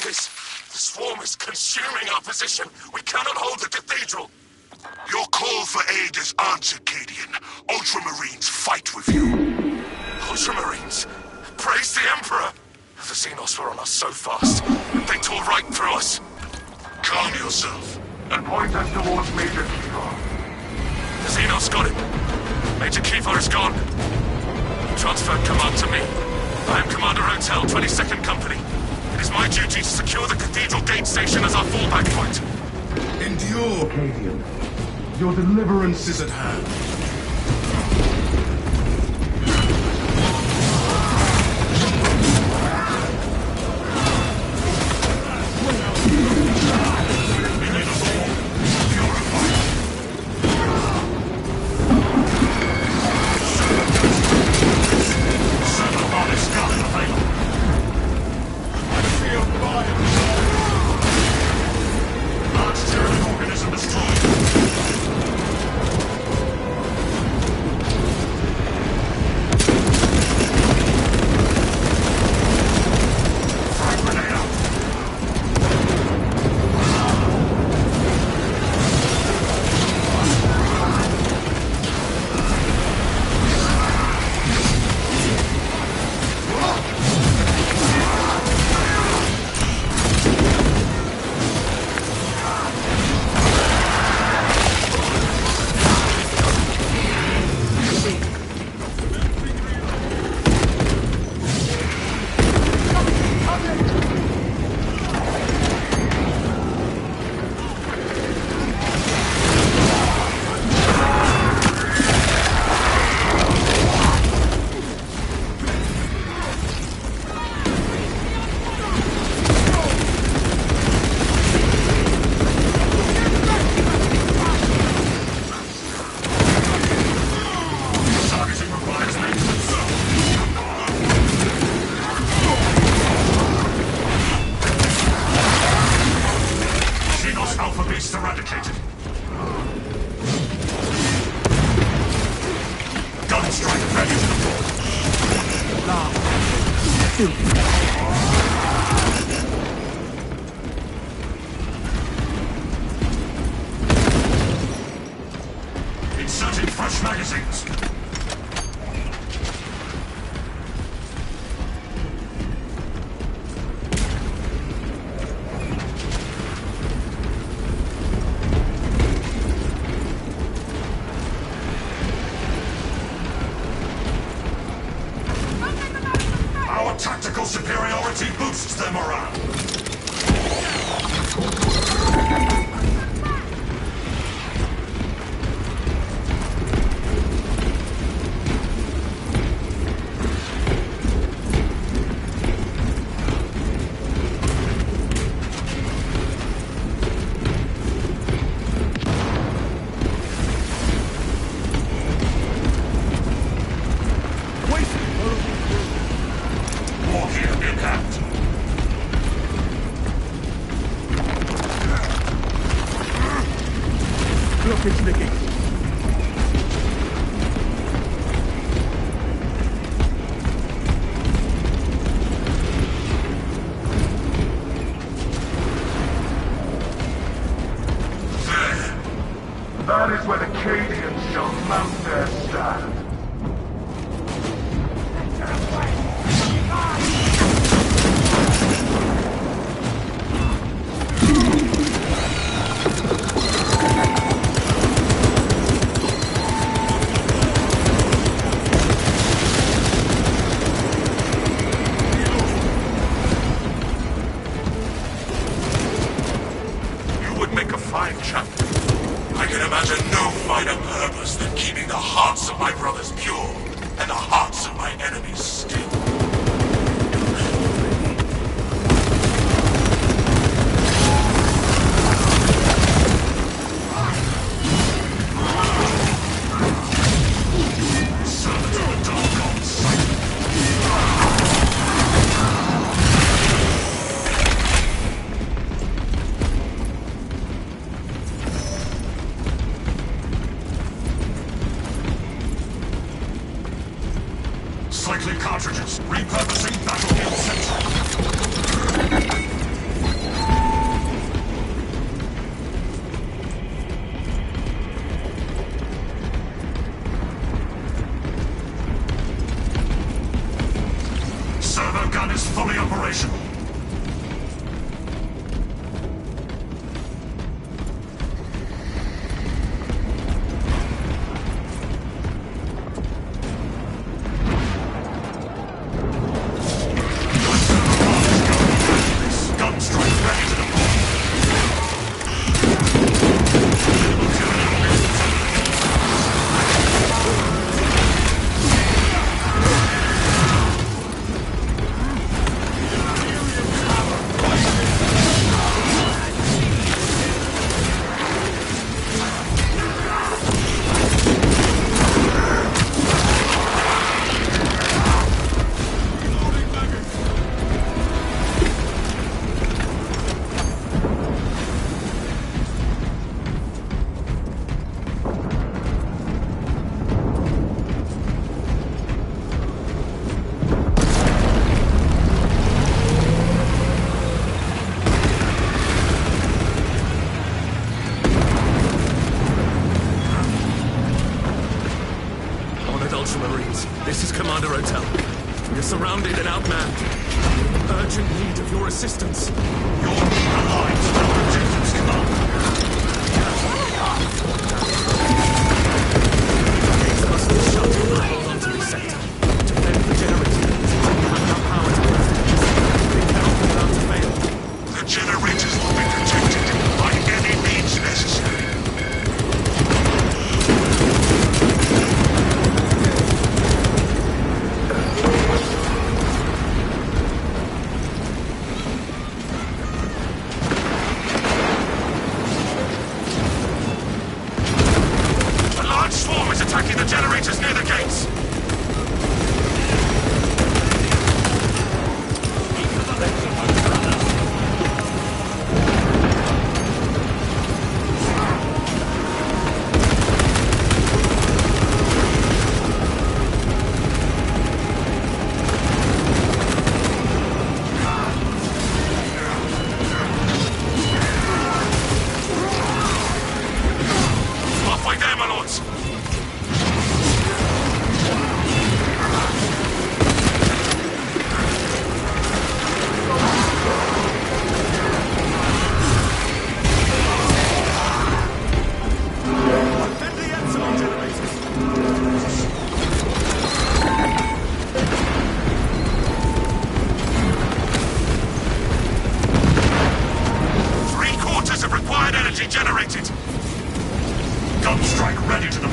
Marcus! The swarm is consuming our position. We cannot hold the cathedral. Your call for aid is answered, Cadian. Ultramarines fight with you. Ultramarines? Praise the Emperor! The Xenos were on us so fast. They tore right through us. Calm yourself. And point us towards Major Kiva. The Xenos got him. Major Kiva is gone. Transferred command to me. I am Commander Hotel, 22nd Company. It is my duty to secure the Cathedral Gate Station as our fallback point. Endure, Cadian. Your deliverance is at hand. Inserting fresh magazines. Our tactical superiority boosts their morale. That is where the Cadians shall mount their stand. You would make a fine champion. I can imagine no finer purpose than keeping the hearts of my brothers pure and the hearts of my enemies still. Servants of the Dark God's sight. Cycling cartridges. Repurposing battlefield sensor. This is Commander Hotel. We're surrounded and outmanned. We're in urgent need of your assistance. Your need aligns with our objectives, Commander. Gates must be shut and hold onto this sector. Defend the generators. We have enough power to blast it. We cannot allow to fail. The generators will be protected by any means necessary. Attacking the generators near the gates! Halfway there, my lords! Generated. Gun strike ready to deploy.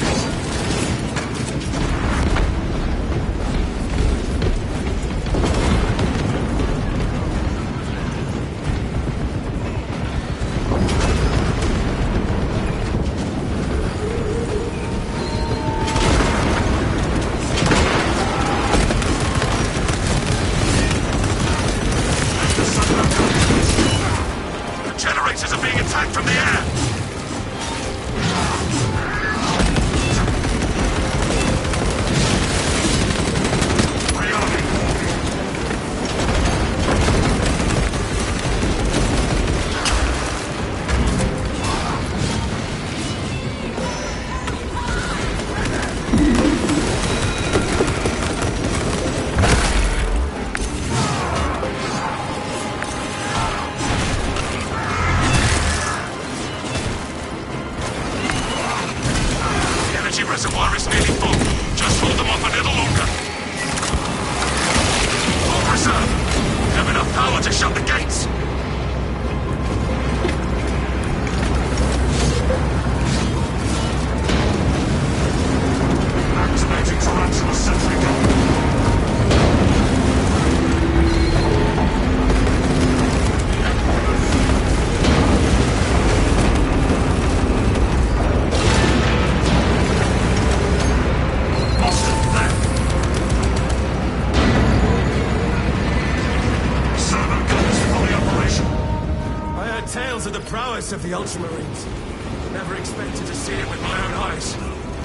The generators are being attacked from the air. Reservoir is nearly full. Just hold them off a little longer. Full reserve. We have enough power to shut the gates. Activating tarantula sentry gun. Tales of the prowess of the Ultramarines. Never expected to see it with my own eyes.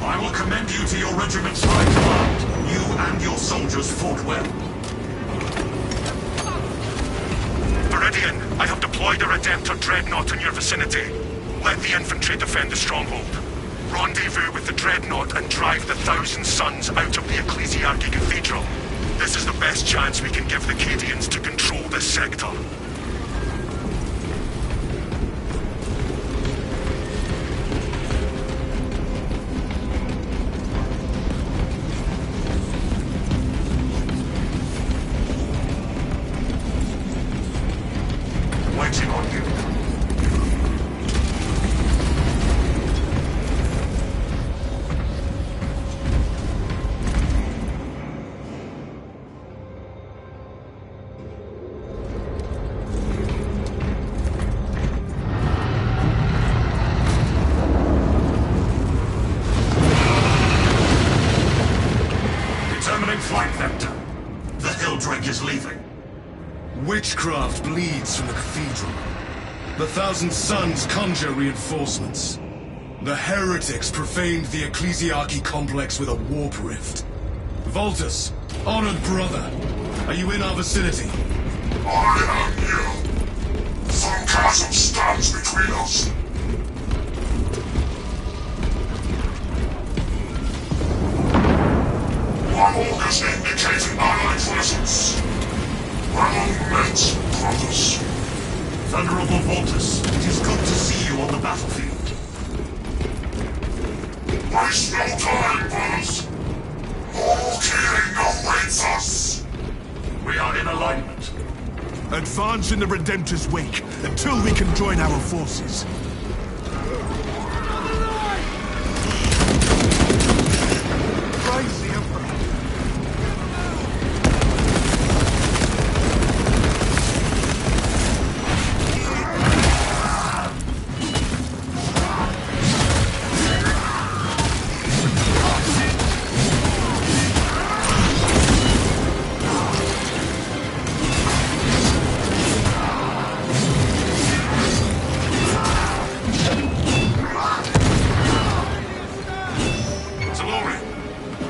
I will commend you to your regiment's high command. You and your soldiers fought well. Viridian, I have deployed a Redemptor Dreadnought in your vicinity. Let the infantry defend the stronghold. Rendezvous with the Dreadnought and drive the Thousand Suns out of the Ecclesiarchy Cathedral. This is the best chance we can give the Cadians to control this sector. Waiting on you. Determining flight vector. The Hilldrake is leaving. Witchcraft bleeds from the cathedral. The Thousand Suns conjure reinforcements. The heretics profaned the Ecclesiarchy complex with a warp rift. Voltus, honored brother, are you in our vicinity? I am you. Some chasm stands between us. One August Waste no time, Buzz. More killing awaits us. We are in alignment. Advance in the Redemptor's wake until we can join our forces. Praise the Emperor.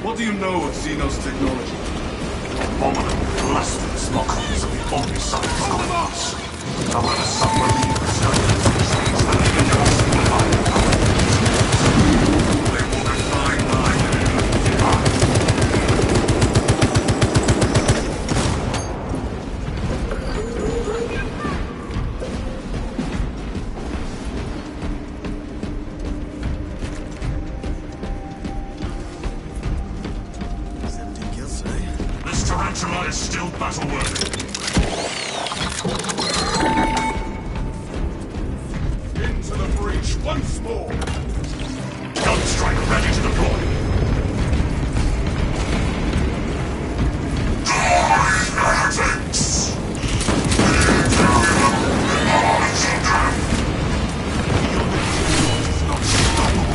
What do you know of Xenos technology? Abominable, blasphemous knockoffs of the only science going on. However, submarine studies change the universe behind our They will refine This tarantula is still battle-worthy. Into the breach once more! Gunstrike ready to deploy. Heretics! We carry them in our children! Not stoppable.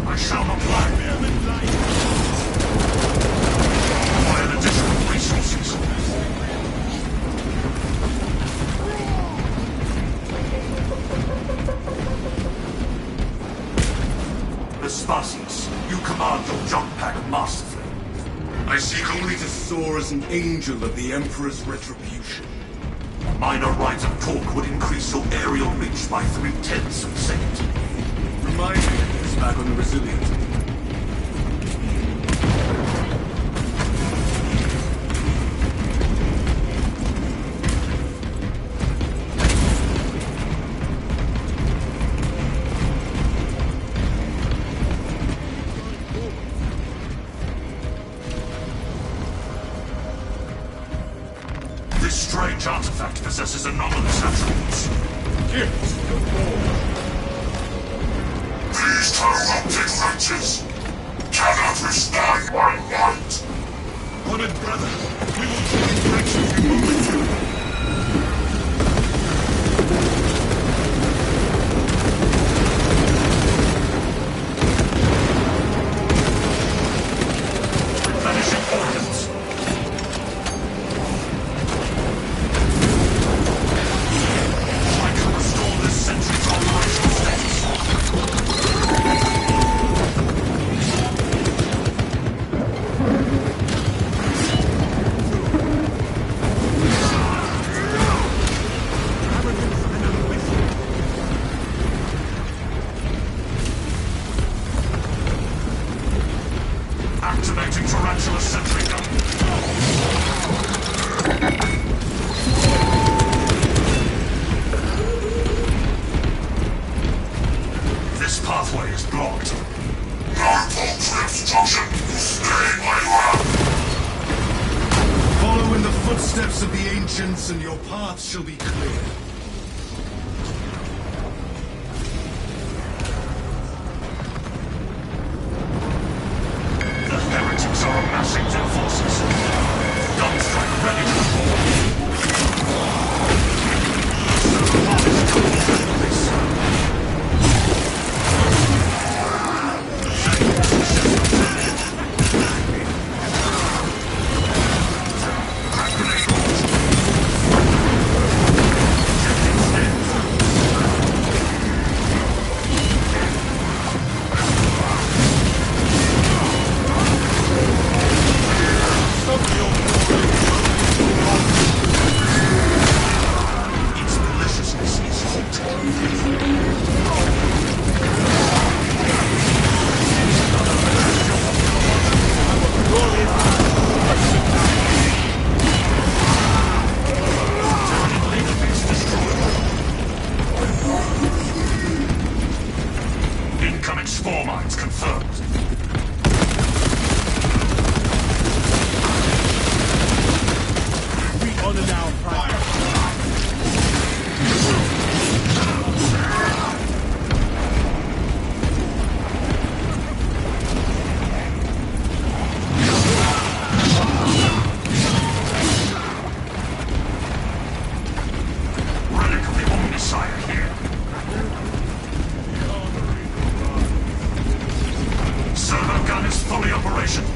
I shall not lag. Require additional resources. Vespasius, you command your jump pack masterfully. I seek only to soar as an angel of the Emperor's retribution. A minor rise of torque would increase your aerial reach by 0.3 of a second. Remind me of this back on the Resilient. This strange artifact possesses anomalous attributes. Gifts of war. These corrupted wretches cannot withstand my might! Honored brother, we will join forces momentarily. Replenishing organs. I can restore this sentry's operational status. Activating tarantula sentry gun. This pathway is blocked. No paltry obstruction will stay my lab! Follow in the footsteps of the ancients, and your path shall be clear. Spore mines confirmed. We honor our pride. Relic of the Omnisire here. Servo gun is fully operational.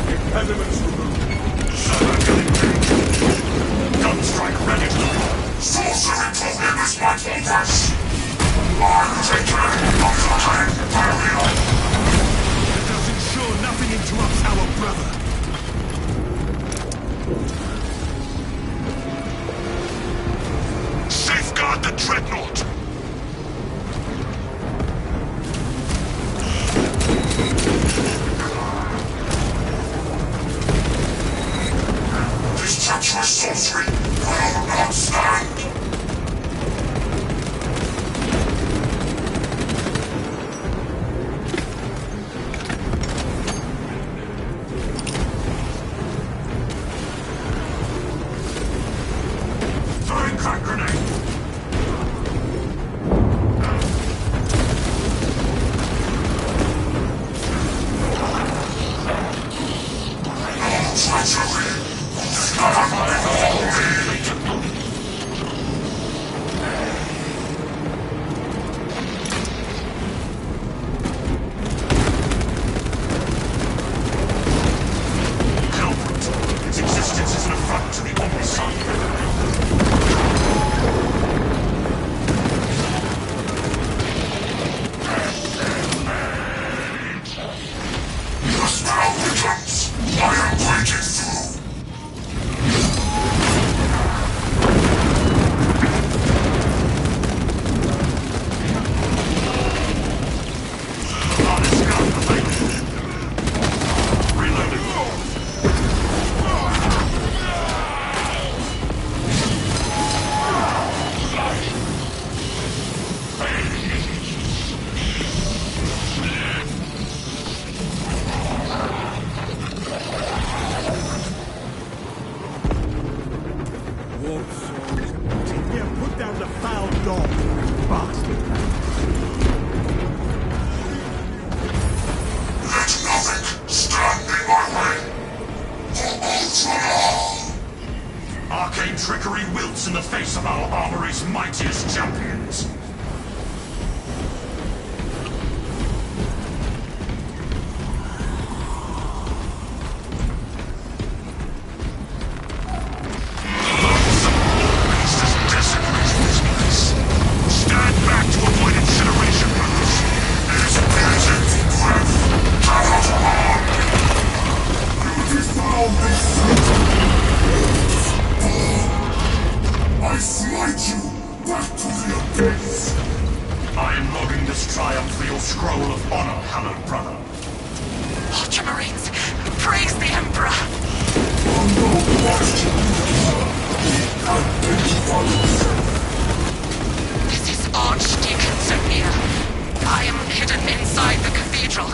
Impediments removed. Servo gun engaged. Gun strike ready to deploy. Sorcery prohibits my progress. I'm taken not to hang barrier. Let us ensure nothing interrupts our brother. Safeguard the dreadnought. This treacherous sorcery will not stand. Throwing crack grenade. Treachery. Culprit. Its existence is an affront to the Omnisire. The spell returns. I am breaking through. Honest gun available. Reloading. War souls. Here, put down the foul dog, bastard. Let nothing stand in my way. For Ultramar. Arcane trickery wilts in the face of our armory's mightiest champions. Beast is desecrating this place. Stand back to avoid incineration, brothers. It is piercing for breath. Cannot harm. You defoul this I smite you back to the abyss. I am logging this triumph for your scroll of honor, hallowed brother. Ultramarines, praise the Emperor! No question. Identify yourself. This is Archdeacon Zomia. I am hidden inside the cathedral.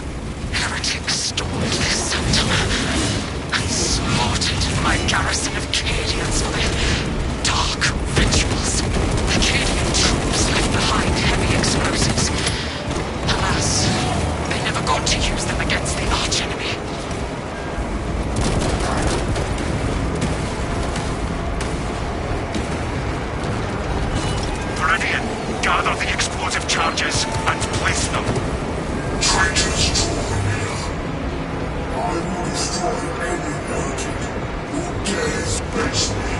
Heretics stormed this sanctum and slaughtered my garrison of Cadians for their dark rituals. The Cadian troops left behind heavy explosives. Alas, they never got to use them against the archenemy. Viridian, gather the explosive charges and place them. Traitors draw near. I will destroy any heretic who dares face me.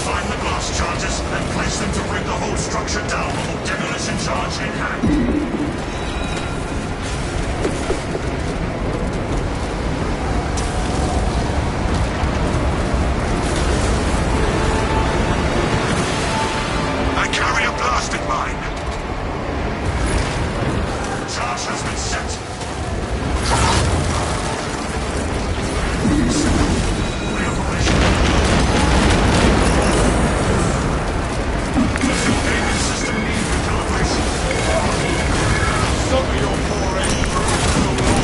Find the glass charges and place them to bring the whole structure down with a demolition charge in hand. I carry a blasting mine. Charge has been set. Reoperation. Does your aiming system need recalibration? Some of your poor aim proved so long.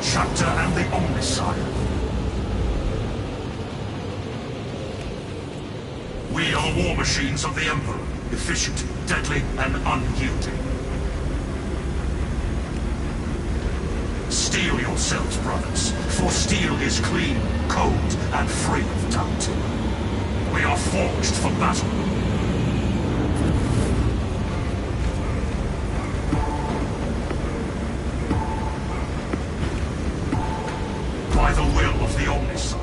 Chapter and the Omniscient. We are war machines of the Emperor, efficient, deadly, and unyielding. Steel yourselves, brothers, for steel is clean, cold, and free of doubt. We are forged for battle. By the will of the Omniscient.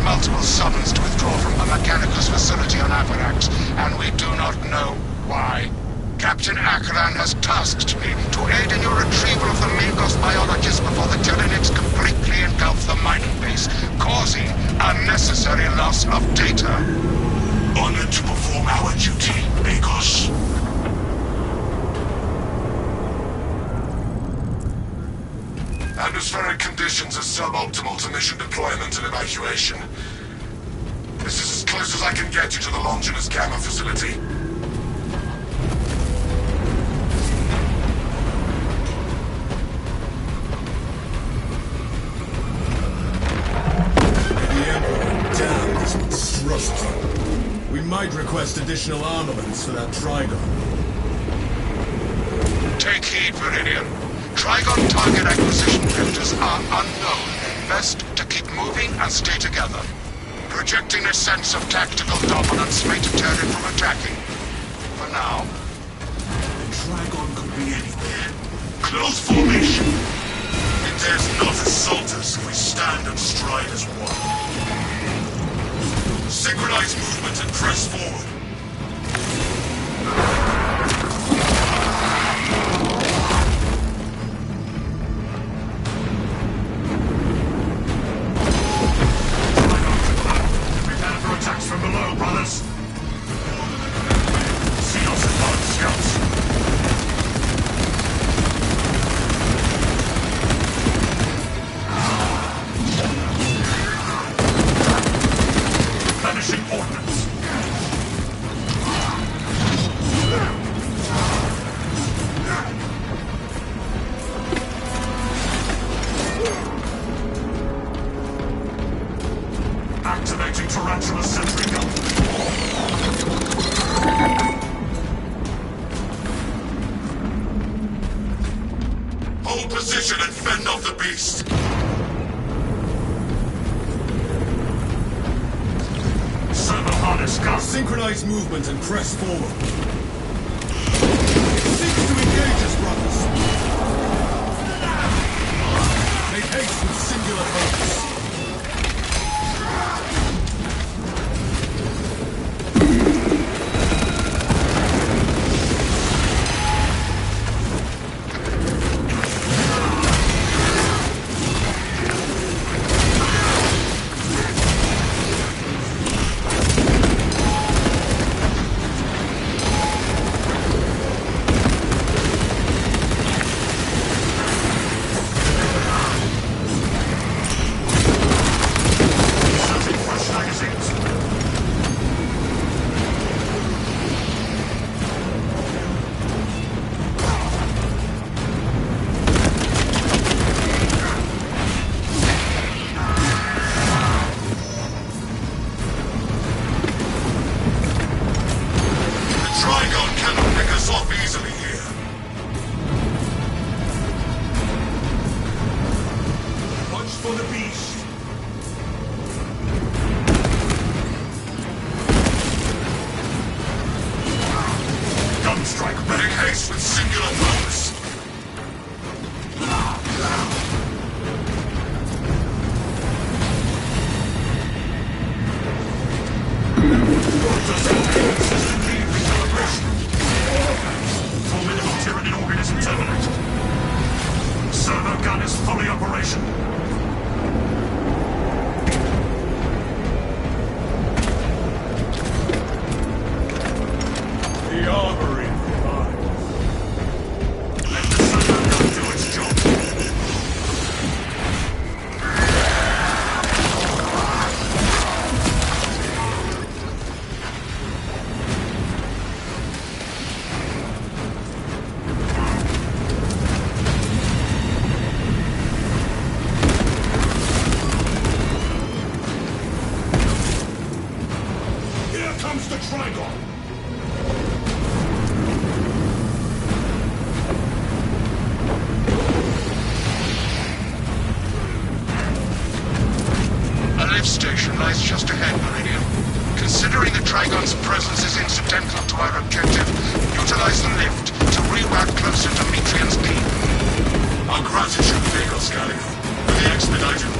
Multiple summons to withdraw from a Mechanicus facility on Avarax, and we do not know why. Captain Akran has tasked me to aid in your retrieval of the Magos biologists before the Tyranids completely engulf the mining base, causing unnecessary loss of data. Honored to perform our duty, Magos. Atmospheric conditions are suboptimal to mission deployment and evacuation. This is as close as I can get you to the Longinus Gamma facility. The Emperor, damn this monstrosity. We might request additional armaments for that Trigon. Take heed, Viridian. Trigon target acquisition vectors are unknown. Best to keep moving and stay together. Projecting a sense of tactical dominance may deter it from attacking. For now. Trigon could be anywhere. Close formation. It dares not assault us if we stand and stride as one. Synchronize movement and press forward. Activating Tarantula sentry gun. Hold position and fend off the beast. Servo harness gun. Synchronize movement and press forward. It seeks to engage us, brothers. Make haste with singular focus. Make haste with singular purpose. Formidable Tyranid organism terminated. Servo gun is fully operational. The armory provides. Let the servo gun do its job. Here comes the Trigon! A lift station lies just ahead, Meridian. Considering the Trigon's presence is incidental to our objective, utilize the lift to reroute closer to Metrian's peak. Our gratitude, Vehicles Gallia, for the expedited route.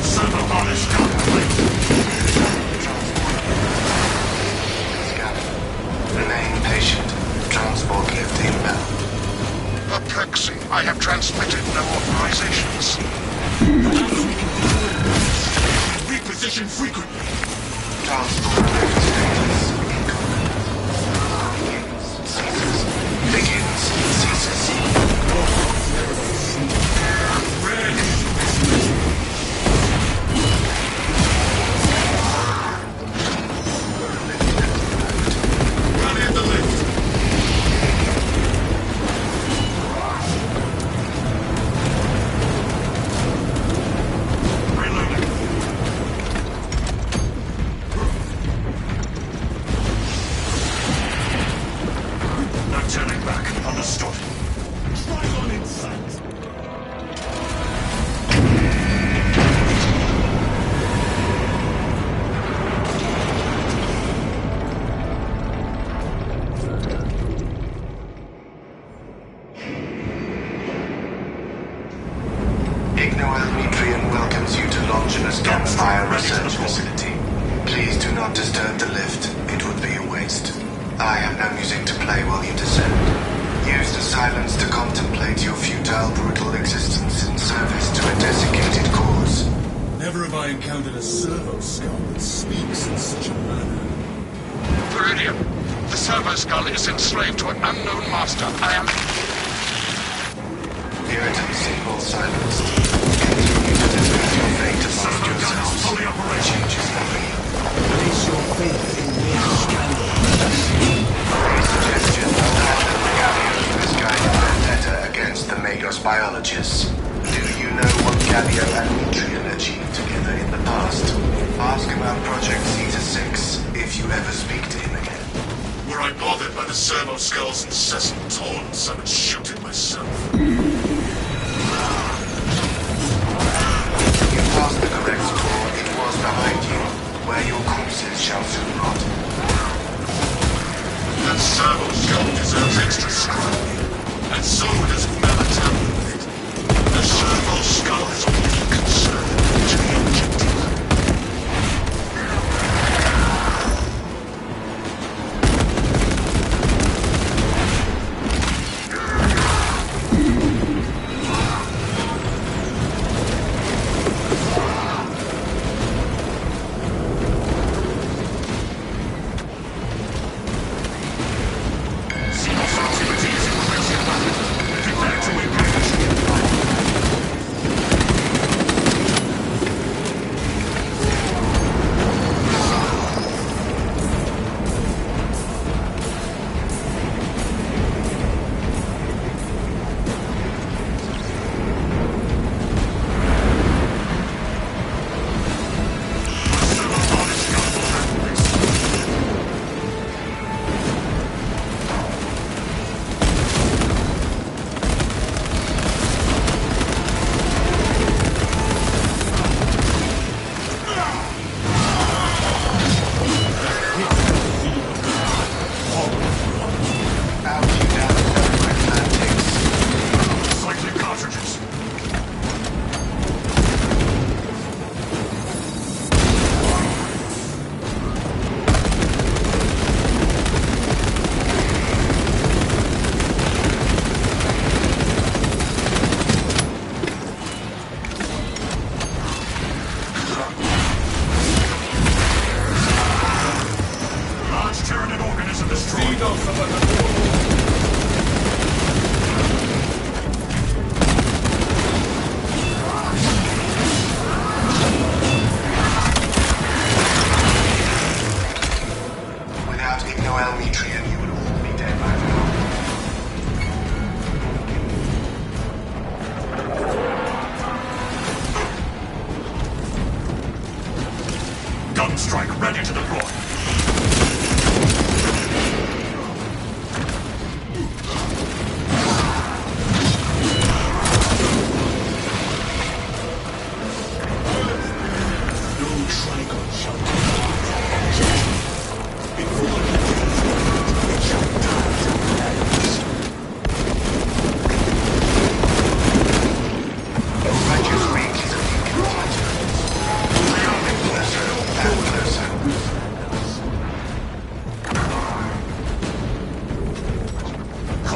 Servo varnish gun complete. Remain patient. Transport lift inbound. Perplexing. I have transmitted no authorizations. Reposition frequently. Transport lift status incorrect. Begins. Ceases. Rally at the lift. Reloading. No turning back. Understood. Trigon in sight. Ignoel Metrian welcomes you to Longinus Campfire Research Facility. Please do not disturb the lift. It would be a waste. I have no music to play while you descend. Use the silence to contemplate your futile, brutal existence in service to a desiccated cause. Never have I encountered a servo skull that speaks in such a manner. Meridian, the servo skull is enslaved to an unknown master. I am... Puritan signal silenced. Continue to discuss your fate amongst Servo gun is yourselves. fully operational. Changes nothing. Place your faith in real scandal. Suggestion that the Gallio misguided vendetta against the Magos biologists. Do you know what Gallio and Metrian achieved together in the past? Ask about Project Zeta 6 if you ever speak to him again. Were I bothered by the servo skull's incessant taunts, I would shoot it myself. You passed the correct score. It was behind you, where your corpses shall soon rot. That servo skull deserves extra scrutiny, and so does Melatonin. The servo skull has only concern to the objective.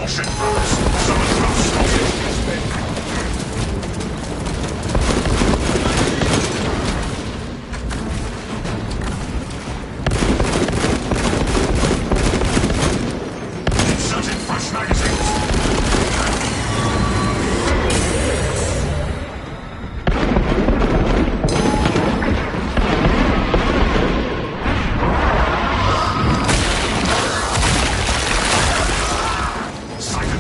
Bullshit, brothers. Someone drop something. Inserting fresh magazines.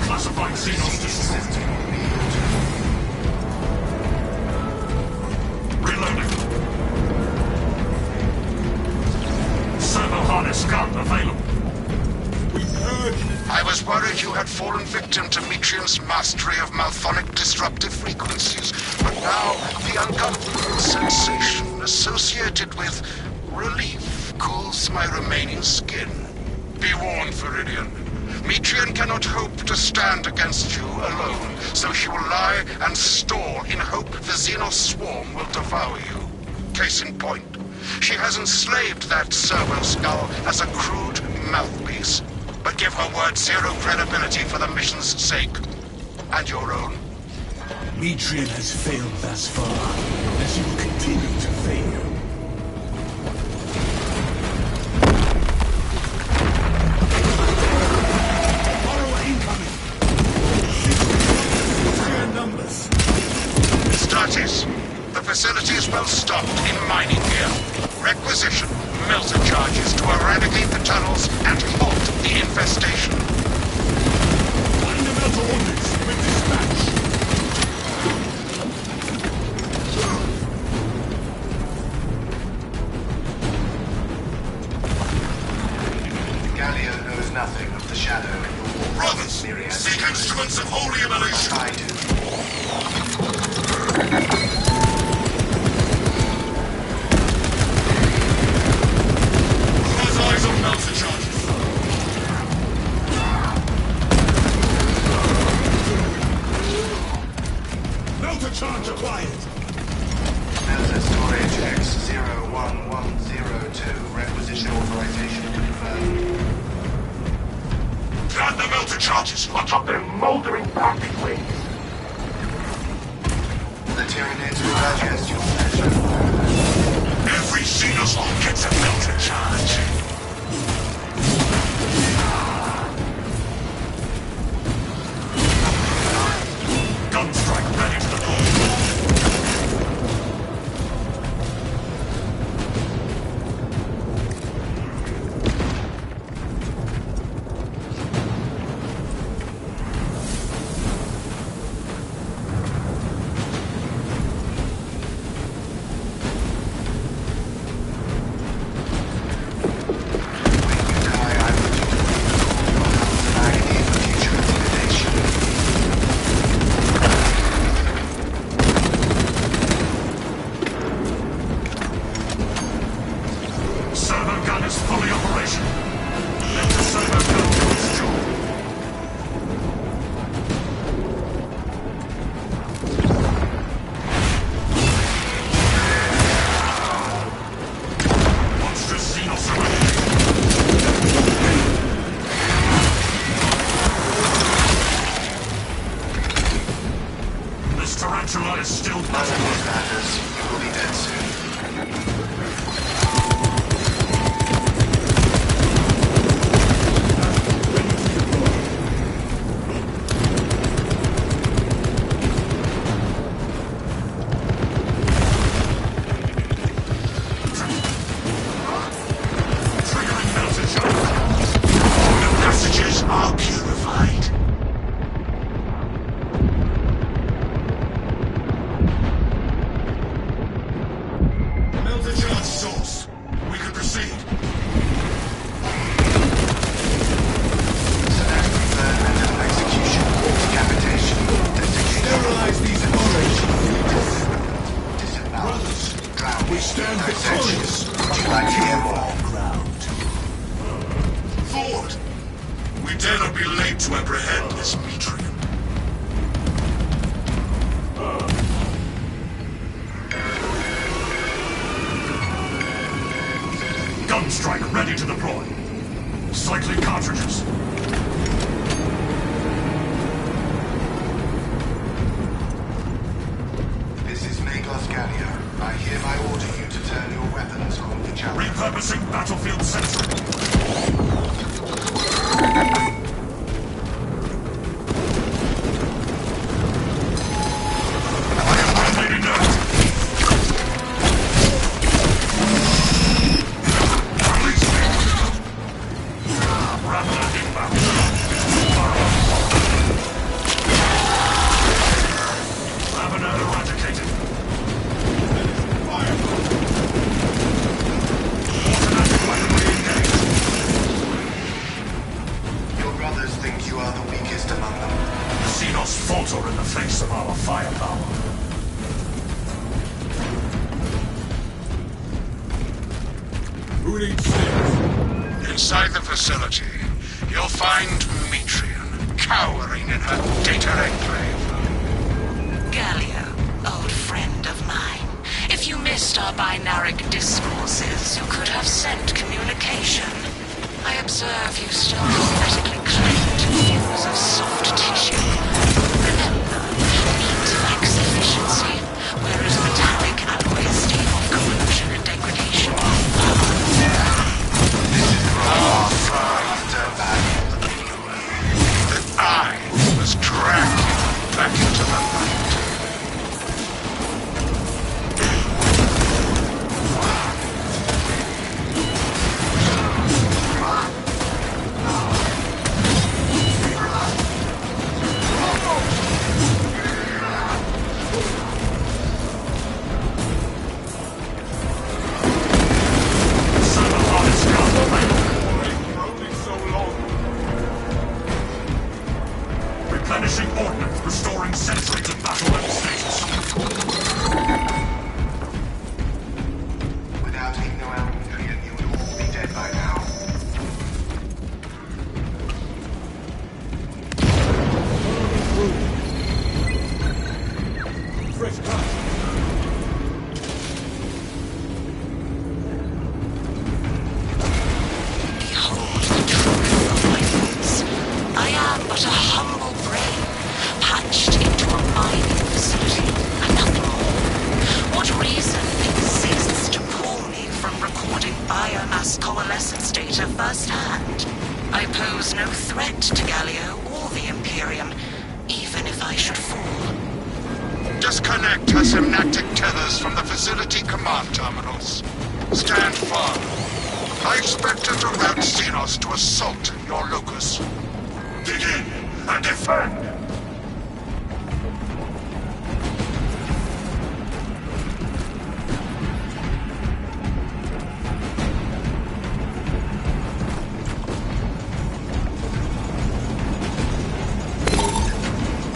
Classifying Xenos destroyed. Reloading. Servo harness gun available. I was worried you had fallen victim to Metrian's mastery of malphonic disruptive frequencies, but now the uncomfortable sensation associated with relief cools my remaining skin. Be warned, Viridian. Metrian cannot hope to stand against you alone, so she will lie and stall in hope the Xenos swarm will devour you. Case in point, she has enslaved that servo skull as a crude mouthpiece. But give her word zero credibility for the mission's sake. And your own. Metrian has failed thus far, and she will continue to fail. The facility is well stocked in mining gear. Requisition melter charges to eradicate the tunnels and halt the infestation. Find the melter ordnance with dispatch. Gallia knows nothing of the shadow in the wall. Brothers, seek instruments of holy evolution. I do. Eyes on melter charges. Melter charge acquired. Melter storage X-01102. Requisition authorization confirmed. Plant the melter charges atop their moldering packing wings. The Tyranids will digest your pleasure. Every Xenos gets a melter charge. Gunstrike ready to deploy. Tarantula is still Nothing more matters. You will be dead soon. triggering melter charge. The passages are purified. Melter charge source. We can proceed. Select preferred method of execution. Decapitation. Desiccation. Sterilize these operations. Disembowel. Drown. We stand victorious. Would you like to hear more? Ground. Forward! We dare not be late to apprehend this Metrian. Gunstrike ready to deploy. Cycling cartridges. brothers think you are the weakest among them. The Xenos falter in the face of our firepower. Who needs stairs? Inside the facility, you'll find Metrian, cowering in her data enclave. Galio, old friend of mine. If you missed our binaric discourses, you could have sent communication. I observe you still prophetically claim to views of soft tissue. Remember, meat lacks efficiency, whereas metallic alloys stave off corrosion and degradation. That I was dragged back into the light. Replenishing ordnance, restoring sentry to battle mode status. Without Ignoel, you would all be dead by now. Fresh cut. Behold the truth of my thoughts. I am but a humble brain, patched into a mining facility, and nothing more. What reason exists to pull me from recording biomass coalescence data firsthand? I pose no threat to Galio or the Imperium, even if I should fall. Disconnect her synaptic tethers from the facility command terminals. Stand firm. I expect her to route Xenos to assault your locus. Dig in and defend!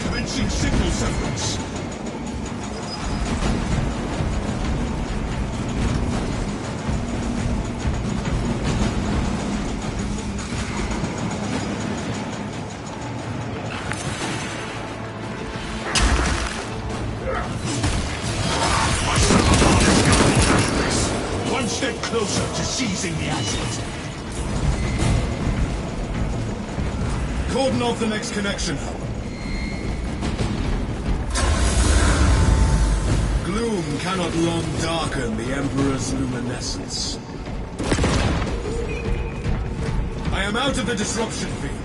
Commencing signal severance. One step closer to seizing the asset. Cordon off the next connection hub. Gloom cannot long darken the Emperor's luminescence. I am out of the disruption field.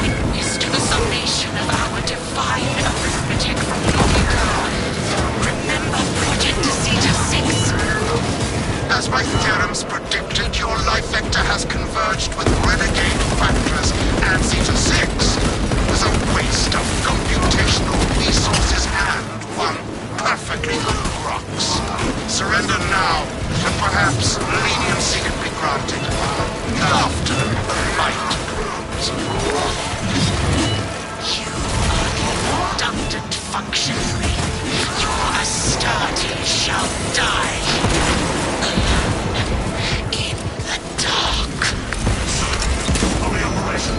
Witness to the summation of our divine arithmetic from long ago. Remember Project Zeta 6? As my theorems predicted, your life vector has converged with renegade factors, and Zeta 6 was a waste of computational resources and one perfectly good rocks. Surrender now, and perhaps leniency can be granted. After the light grows. You are the redundant functionary. Your Astarte shall die. Alone. In the dark. On the operation.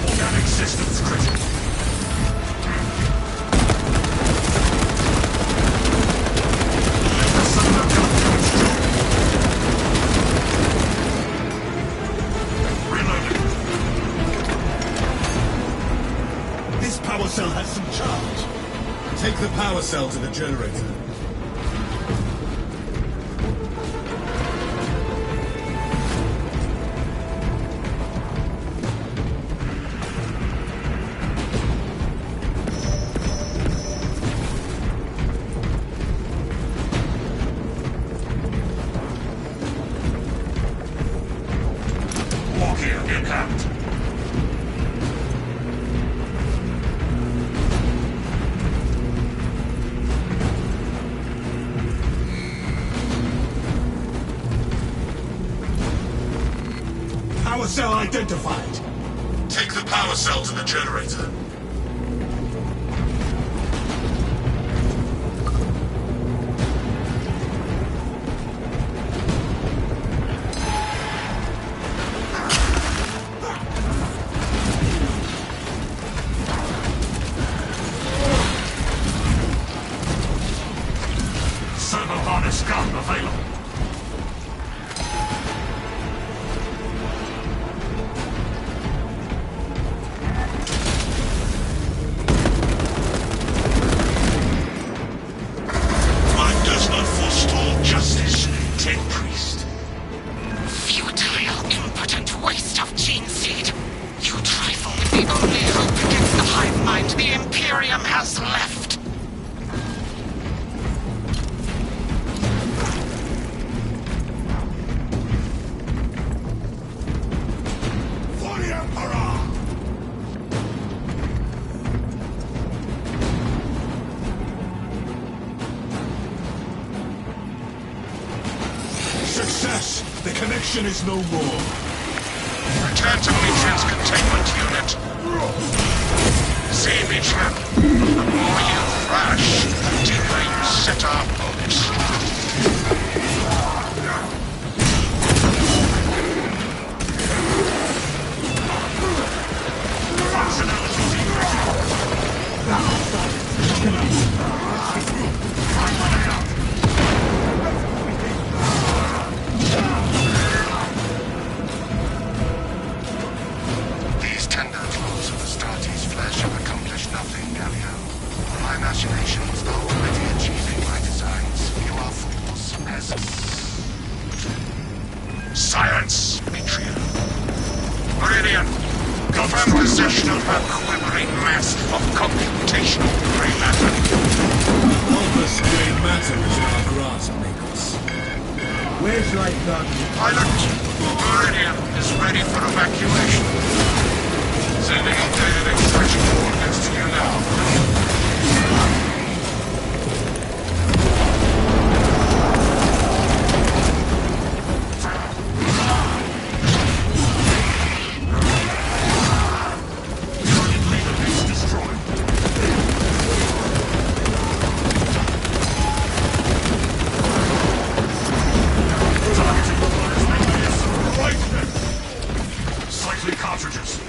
Organic systems critical. The sun will come to its job. Reloading. This power cell has some charge. Take the power cell to the generator. In hand. Power cell identified. Take the power cell to the generator. Servo harness gun available. Success! The connection is no more. Return to Matrix containment unit. See, Mitchell, the more you thrash, the deeper you set our bolts. These tender claws of Astartes' flesh have accomplished nothing, Galio. My machinations are already achieving my designs. You are fools as... Silence, Mitria. Meridian, confirm possession of her quivering mass of computational gray matter. All gray matter is in our grasp, Nichols. Where shall I start? Pilot, Meridian is ready for evacuation. Sending updated extraction coordinates to you now. Cycling cartridges.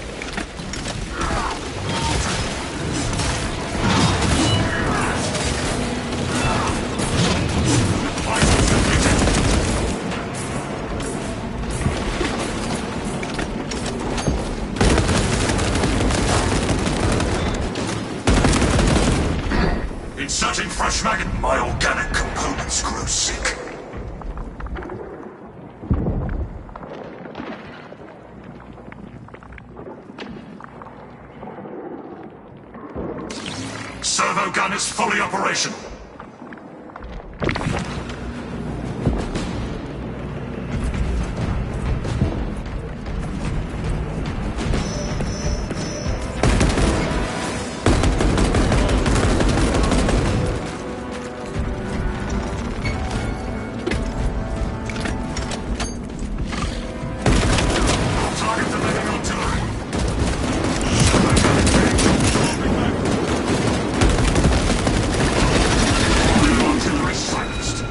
Vitals completed. Inserting fresh maggot. My organic components grow sick. Servo gun is fully operational. Target the living artillery. Servo gun engaged. Artillery silenced.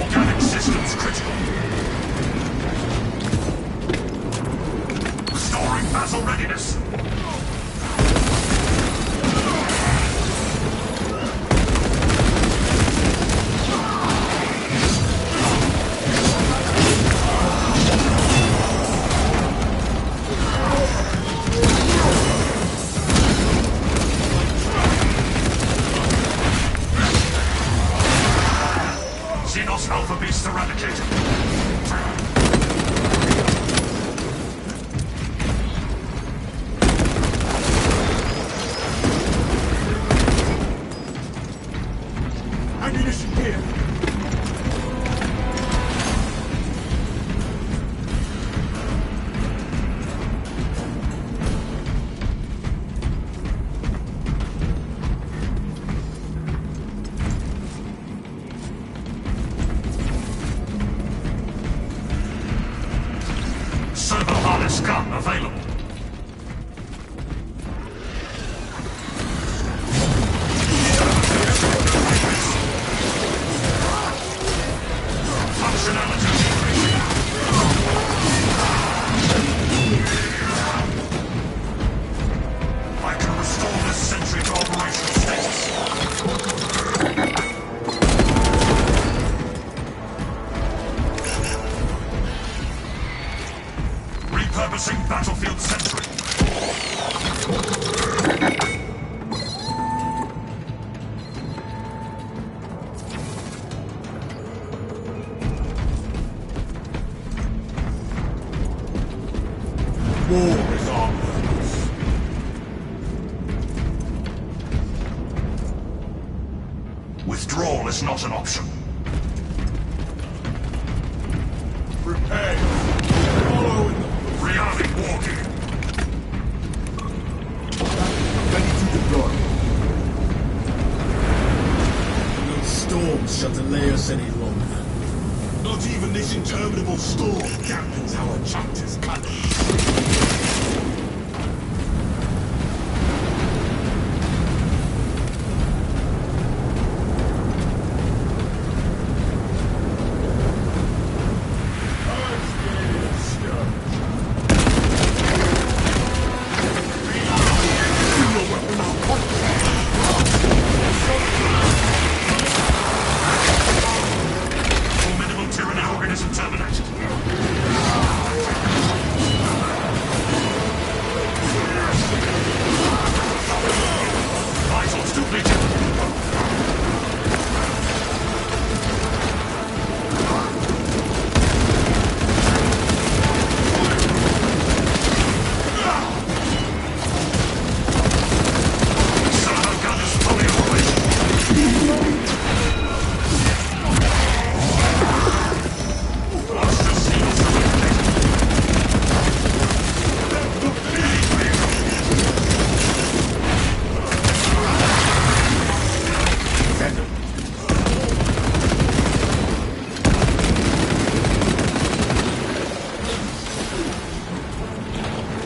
Organic systems critical. Restoring battle readiness. Xenos Alpha Beast eradicated. Ammunition here. gun available. I can restore this sentry to operational status. Repurposing battlefield sentry. War is on us. Withdrawal is not an option. Prepare. Follow in the Rearming war gear. ready to deploy. No storms shall delay us any longer. Not even this interminable storm dampens our chapter's colors. Formidable tyranny organism terminated. Vitals depleted. Servo gun is fully operational. Monster seals eliminated.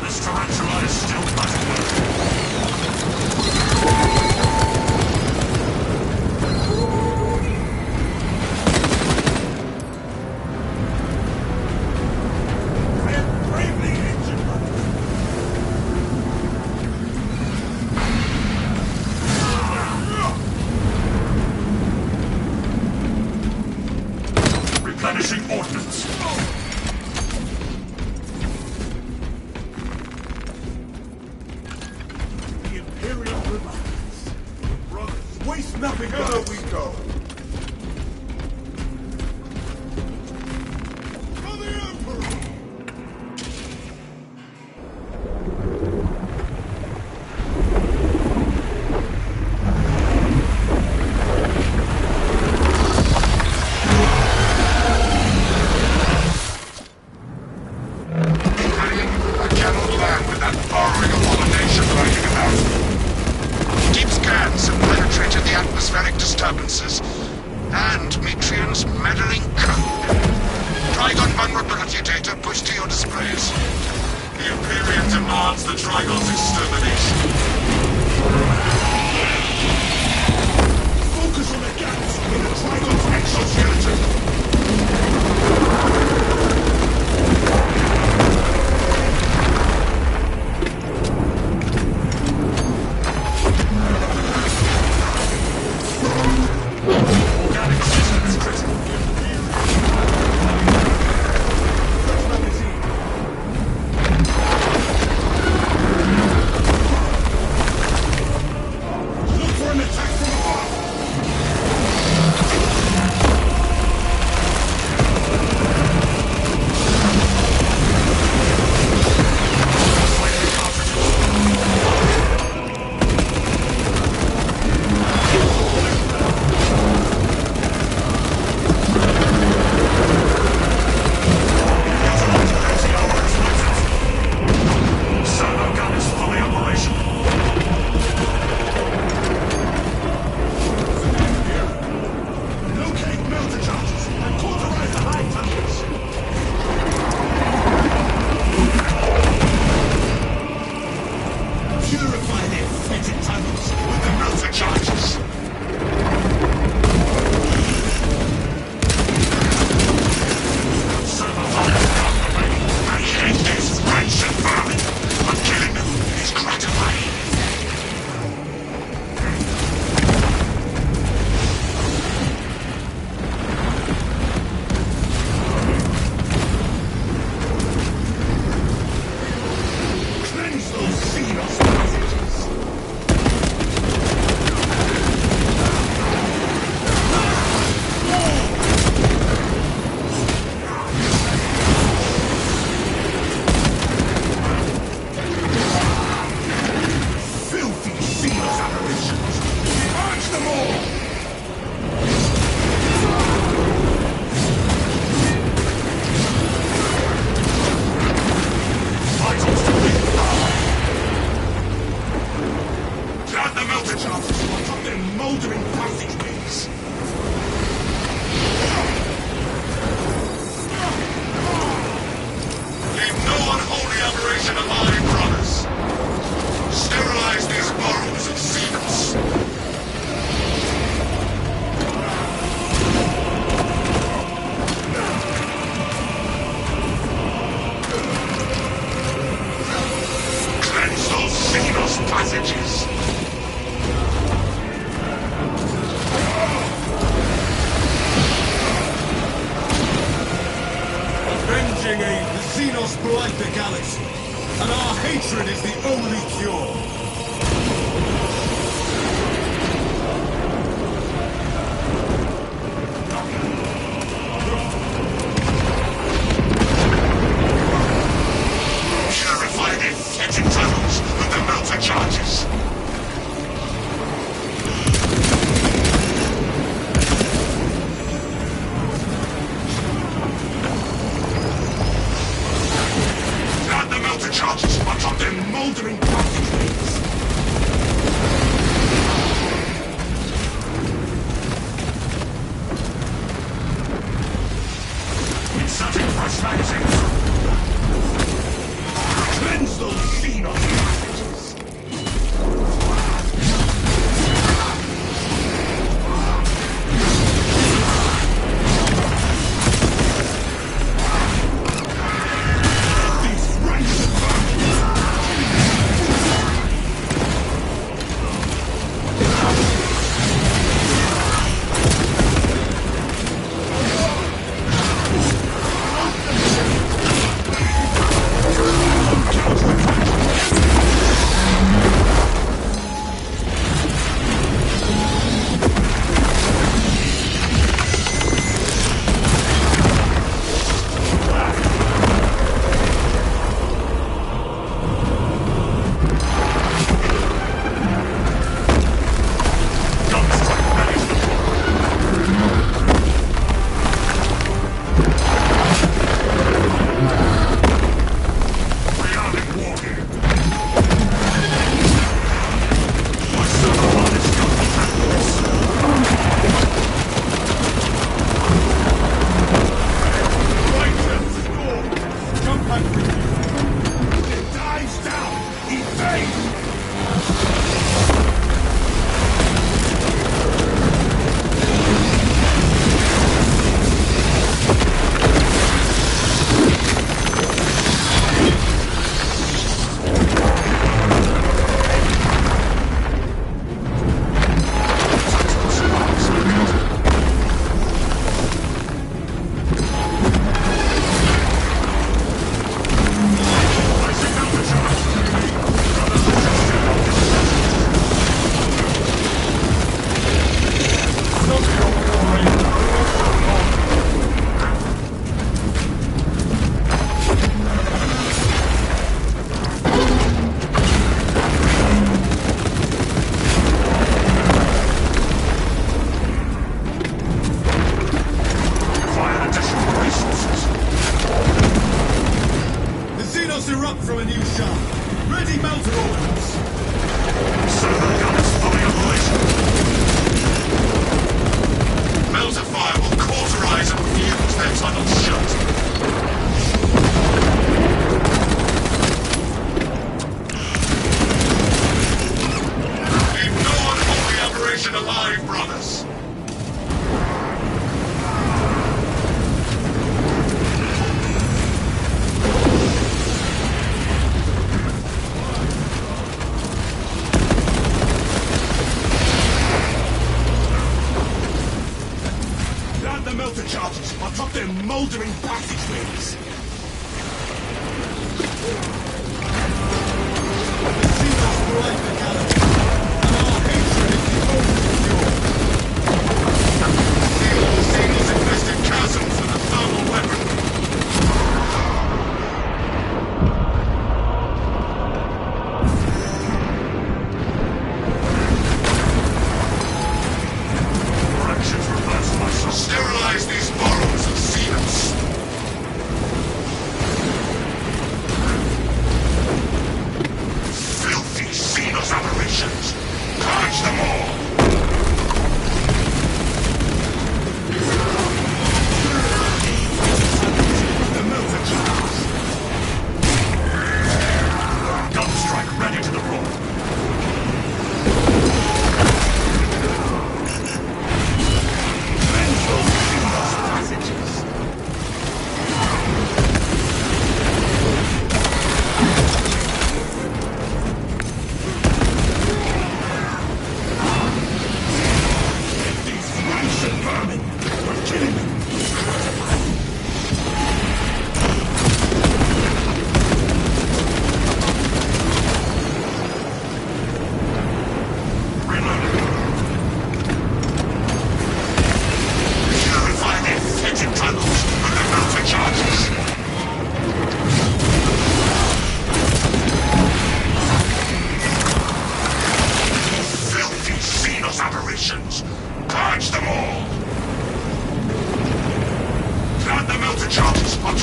This tarantula is still battle-worthy. I am bravely injured, Replenishing ordnance. the Imperial revives. Brothers, waste nothing. Together we go. For the Emperor! I cannot land with that borrowing abomination riding about. Deep scans have penetrated the atmospheric disturbances and Metrian's meddling code. Trigon vulnerability data pushed to your displays. The Imperium demands the Trigon's extermination. Focus on the gaps in the Trigon's Exoskeleton. Organic systems critical. Look for an attack from above! Xenos blight the galaxy, and our hatred is the only cure. Purify the infected tunnels with the melter charges. Not the melter charges on top of their moldering passageways. Inserting fresh magazines. Cleanse those Xenos passages. These rancid erupt from a new shaft. Ready melter ordnance. Server guns fully operational. Melter fire will cauterize and fuse their tunnels shut. Leave no unholy aberration alive, brothers. The melter charges on top their moldering passageways. The Xenos blight the galaxy, and our hatred is the only cure. Seal the Xenos-infested chasms with a thermal weapon. Sterilize these borrowers of Xenos. Filthy Xenos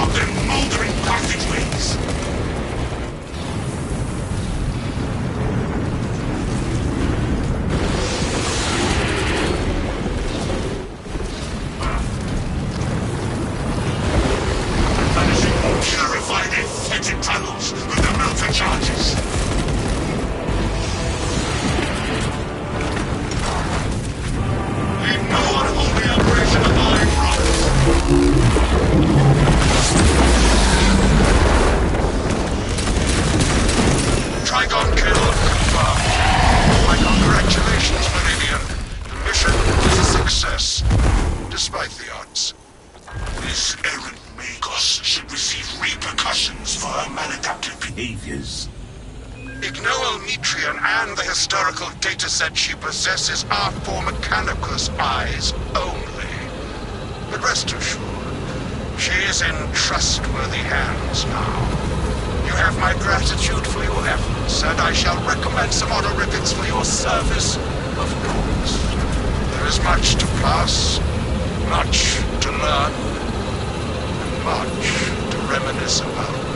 from their moldering passageways. Managing to purify their fetid tunnels with the melter charges. Leave no unholy operation alive from us. Trigon kill confirmed. My congratulations, Meridian. The mission was a success, despite the odds. This errant Magos should receive repercussions for her maladaptive behaviors. Ignoel Metrian and the historical dataset she possesses are for Mechanicus eyes only. But rest assured, she is in trustworthy hands now. You have my gratitude for your efforts, and I shall recommend some honorifics for your service, of course. There is much to pass, much to learn, and much to reminisce about.